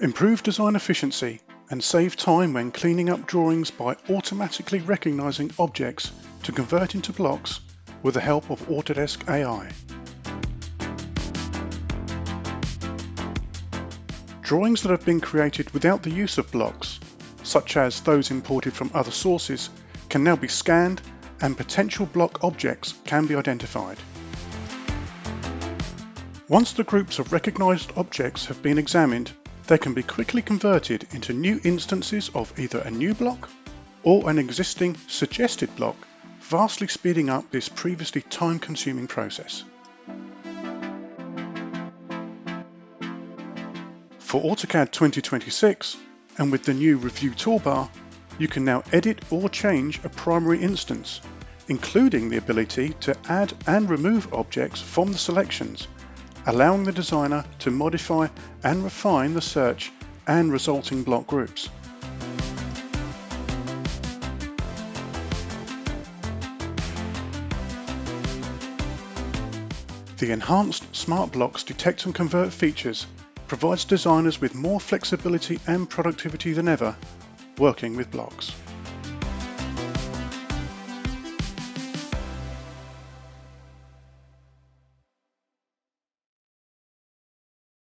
Improve design efficiency and save time when cleaning up drawings by automatically recognizing objects to convert into blocks with the help of Autodesk AI. Drawings that have been created without the use of blocks, such as those imported from other sources, can now be scanned and potential block objects can be identified. Once the groups of recognized objects have been examined, they can be quickly converted into new instances of either a new block or an existing suggested block, vastly speeding up this previously time-consuming process. For AutoCAD 2026, and with the new Review toolbar, you can now edit or change a primary instance, including the ability to add and remove objects from the selections, allowing the designer to modify and refine the search and resulting block groups. The enhanced Smart Blocks Detect and Convert features provides designers with more flexibility and productivity than ever working with blocks.